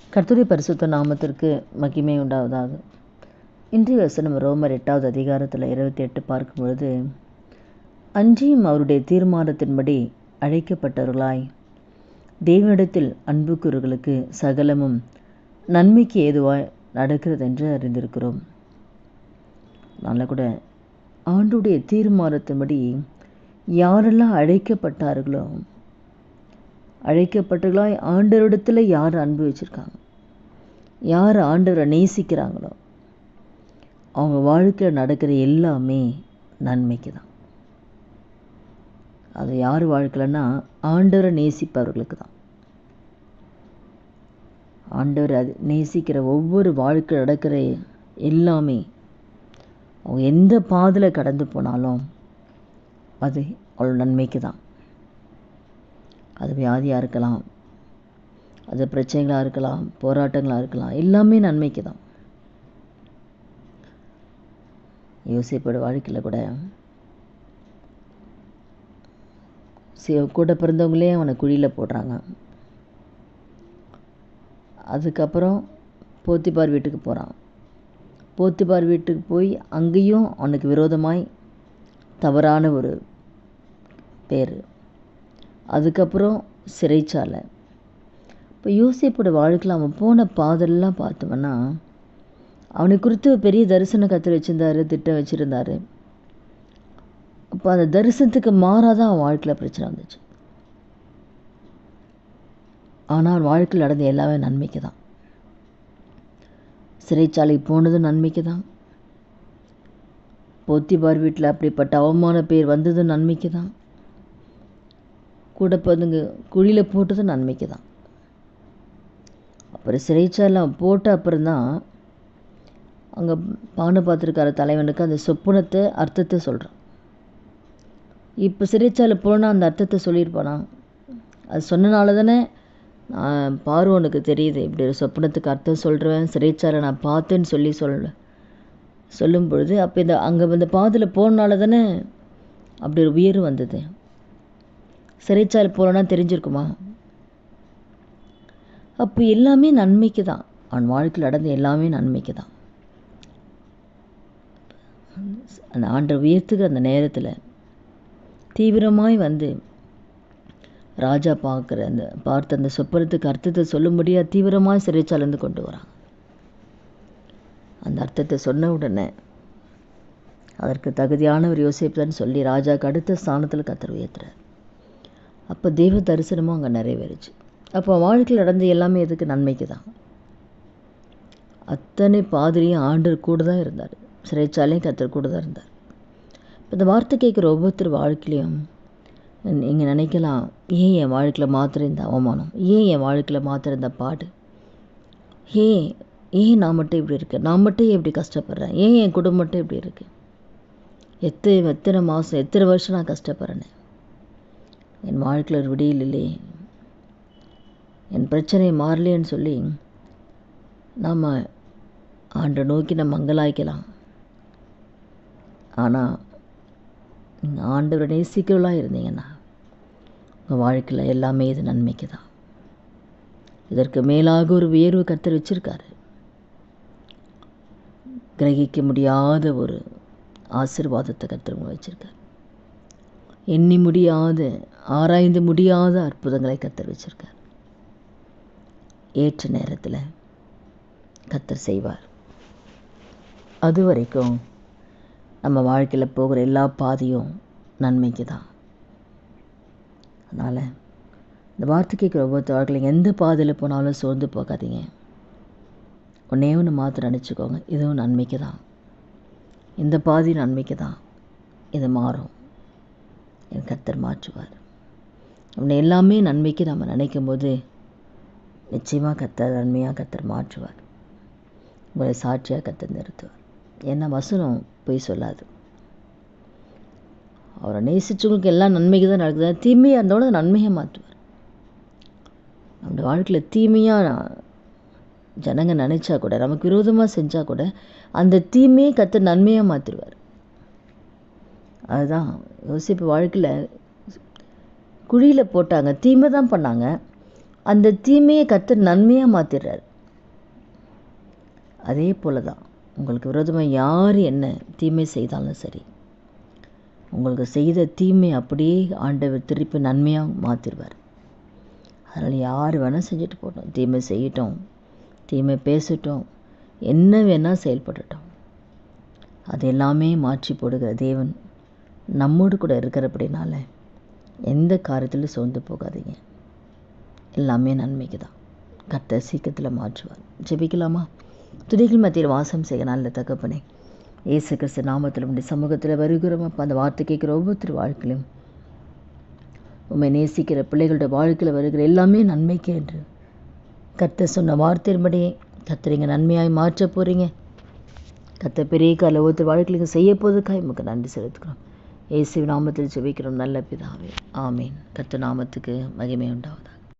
கர்த்தருடைய பரிசுத்த நாமத்திற்கு மகிமை உண்டாவதாக. இன்றைய வசனம் ரோமர் 8வது அதிகாரத்தில் 28 பார்க்கும் பொழுது, அன்றியும் அவருடைய தீர்மானத்தின்படி அழைக்கப்பட்டவர்களாய் தேவனிடத்தில் அன்பு கூறுகளுக்கு சகலமும் நன்மைக்கு ஏதுவாய் நடக்கிறது என்று அறிந்திருக்கிறோம். அதனால் கூட ஆண்டுடைய தீர்மானத்தின்படி யாரெல்லாம் அழைக்கப்பட்டவர்களாய் ஆண்டவரிடத்தில் யார் அன்பு வச்சுருக்காங்க, யார் ஆண்டவரை நேசிக்கிறாங்களோ அவங்க வாழ்க்கையில் நடக்கிற எல்லாமே நன்மைக்கு தான். அது யார் வாழ்க்கையிலன்னா ஆண்டவரை நேசிப்பவர்களுக்கு தான். ஆண்டவரை நேசிக்கிற ஒவ்வொரு வாழ்க்கையில் நடக்கிற எல்லாமே அவங்க எந்த பாதையில் கடந்து போனாலும் அது அவ்வளோ நன்மைக்கு தான். அது வியாதியாக இருக்கலாம், அது பிரச்சனைகளாக இருக்கலாம், போராட்டங்களாக இருக்கலாம், எல்லாமே நன்மைக்கு தான். யோசிப்போட வாழ்க்கையில் கூட கூட பிறந்தவங்களே அவனை குழியில் போடுறாங்க. அதுக்கப்புறம் போத்திபார் வீட்டுக்கு போகிறான். போத்திபார் வீட்டுக்கு போய் அங்கேயும் அவனுக்கு விரோதமாய் தவறான ஒரு பேர். அதுக்கப்புறம் சிறைச்சாலை. இப்போ யோசேப்போட வாழ்க்கையில் அவன் போன பாதெல்லாம் பார்த்தோம்னா அவனை குறித்து பெரிய தரிசனம் கற்று வச்சுருந்தாரு, திட்டம் வச்சுருந்தாரு. அப்போ அந்த தரிசனத்துக்கு மாறாதான் அவன் வாழ்க்கையில் பிரச்சனை வந்துச்சு. ஆனால் வாழ்க்கையில் நடந்த எல்லாமே நன்மைக்கு தான். சிறைச்சாலைக்கு போனதும் நன்மைக்கு தான். போத்திபார் வீட்டில் அப்படிப்பட்ட அவமான பேர் வந்ததும் நன்மைக்கு தான். கூட பதுங்க குழியில் போட்டதும் நன்மைக்கு தான். அப்புறம் சிறைச்சாலை போட்ட அப்புறம்தான் அங்கே பானபாத்திரக்கார தலைவனுக்கு அந்த சொப்பனத்தை அர்த்தத்தை சொல்கிறான். இப்போ சிறைச்சாலை போனால் அந்த அர்த்தத்தை சொல்லியிருப்பானா? அது சொன்னனால தானே பார்வோனுக்கு தெரியுது, இப்படி ஒரு சொப்பனத்துக்கு அர்த்தம் சொல்கிறேன், சிறைச்சாலை நான் பார்த்தேன்னு சொல்லும் பொழுது அப்போ அங்கே இந்த பாதையில் போனால தானே அப்படி ஒரு உயர்வு வந்தது. சிறைச்சாலை போகலன்னா தெரிஞ்சிருக்குமா? அப்போ எல்லாமே நன்மைக்கு தான். அவன் வாழ்க்கையில் நடந்த எல்லாமே நன்மைக்கு தான். அந்த ஆண்டவர் உயர்த்துக்கு அந்த நேரத்தில் தீவிரமாய் வந்து ராஜா பார்த்த அந்த சொப்பனத்துக்கு அர்த்தத்தை சொல்லும்படியாக தீவிரமாக சிறைச்சாலேருந்து கொண்டு வரான். அந்த அர்த்தத்தை சொன்ன உடனே அதற்கு தகுதியானவர் யோசேப்புன்னு சொல்லி ராஜாவுக்கு அடுத்த ஸ்தானத்தில் கர்த்தர் உயர்த்துறார். அப்போ தெய்வ தரிசனமும் அங்கே நிறைவேறுச்சு. அப்போ வாழ்க்கையில் நடந்த எல்லாமே எதுக்கு? நன்மைக்கு தான். அத்தனை பாதிரியும் ஆண்டவர் கூட தான் இருந்தார், சிறைச்சாலையும் கர்த்தர் கூட தான் இருந்தார். இப்போ இந்த வார்த்தை கேட்குற ஒவ்வொருத்தர் வாழ்க்கையிலையும் நீங்கள் நினைக்கலாம், ஏன் என் வாழ்க்கையில் மாத்திரம் இந்த அவமானம், ஏன் என் வாழ்க்கையில் மாத்திரம் இந்த பாடு, ஏன் நான் மட்டும் இப்படி இருக்கேன், நான் மட்டும் எப்படி கஷ்டப்படுறேன், ஏன் என் குடும்பம் மட்டும் இப்படி இருக்கு, எத்தனை மாதம் எத்தனை வருஷம் நான் கஷ்டப்படுறேன்னு, என் வாழ்க்கையில் ஒரு விடியல் இல்லையே, என் பிரச்சனை மாறலேன்னு சொல்லி நாம் ஆண்டை நோக்கி நம்ம மங்களாய்க்கலாம். ஆனால் நீங்கள் ஆண்டவரை நேசிக்கிறவளாக இருந்தீங்கன்னா உங்கள் வாழ்க்கையில் எல்லாமே இது நன்மைக்கு தான். இதற்கு மேலாக ஒரு உயர்வு கர்த்தர் வச்சிருக்காரு. கிரகிக்க முடியாத ஒரு ஆசீர்வாதத்தை கர்த்தர் வச்சிருக்காரு. எண்ணி முடியாத, ஆராய்ந்து முடியாத அற்புதங்களை கர்த்தர் வச்சிருக்கார். ஏற்ற நேரத்தில் கர்த்தர் செய்வார். அது வரைக்கும் நம்ம வாழ்க்கையில் போகிற எல்லா பாதையும் நன்மைக்கு தான். அதனால் இந்த வார்த்தை கேட்குற ஒவ்வொருத்த வாழ்க்கையில் எந்த பாதையில் போனாலும் சோர்ந்து போகாதீங்க. ஒன்றே ஒன்று மாத்திரம் நினச்சிக்கோங்க, இதுவும் நன்மைக்கு தான், இந்த பாதி நன்மைக்கு தான், இது மாறும், என் கர்த்தர் மாற்றுவார். அப்படி எல்லாமே நன்மைக்கு நம்ம நினைக்கும் போது நிச்சயமாக கர்த்தர் நன்மையாக கர்த்தர் மாற்றுவார். உங்களை சாட்சியாக கர்த்தர் நிறுத்துவார். ஏன்னா வசனம் போய் சொல்லாது. அவரை நேசிச்சவங்களுக்கு எல்லாம் நன்மைக்கு தான் நடக்குது. தீமையாக இருந்தோட நன்மையை மாற்றுவார். நம்ம வாழ்க்கையில் தீமையாக ஜனங்க நினச்சா கூட, நமக்கு விரோதமாக செஞ்சால் கூட அந்த தீமையை கர்த்தர் நன்மையாக மாற்றிடுவார். அதுதான் யோசிப்பு வாழ்க்கையில் குழியில் போட்டாங்க, தீமை தான் பண்ணாங்க, அந்த தீமையை கர்த்தர் நன்மையாக மாற்றிடுறார். அதே போல தான் உங்களுக்கு விரோதமாக யார் என்ன தீமை செய்தாலும் சரி, உங்களுக்கு செய்த தீமை அப்படியே ஆண்டவர் திருப்பி நன்மையாக மாற்றிடுவார். அதனால் யார் வேணால் செஞ்சுட்டு போட்டோம், தீமை செய்யட்டும், தீமை பேசட்டும், என்ன வேணால் செயல்படட்டும், அது எல்லாமே மாற்றி போடுகிற தேவன் நம்மோடு கூட இருக்கிறபடினால எந்த காரியத்திலும் சோர்ந்து போகாதீங்க. எல்லாமே நன்மைக்கு தான். கர்த்தர் சீக்கிரத்தில் மாற்றுவார். ஜெபிக்கலாமா? துதிகள் மத்தியில் வாசம் செய்ய நல்ல தகப்பனே, இயேசு கிறிஸ்து நாமத்தில் உடைய சமூகத்தில் வருகிறோம். அப்போ அந்த வார்த்தை கேட்குற ஒவ்வொருத்தர் வாழ்க்கையிலும் உண்மை நேசிக்கிற பிள்ளைகளோட வாழ்க்கையில் வருகிற எல்லாமே நன்மைக்கு என்று கர்த்தர் சொன்ன வார்த்தையின்படி கர்த்தர் இங்கே நன்மையாய் மாற்ற போகிறீங்க. கர்த்தர் பெரிய கால ஒவ்வொருத்தர் வாழ்க்கையில் செய்ய போவதுக்காக நமக்கு நன்றி செலுத்துக்கிறோம். இயேசு நாமத்தில் ஜெபிக்கிறோம் நல்ல பிதாவே, ஆமீன். கர்த்தர் நாமத்துக்கு மகிமை உண்டாவதா.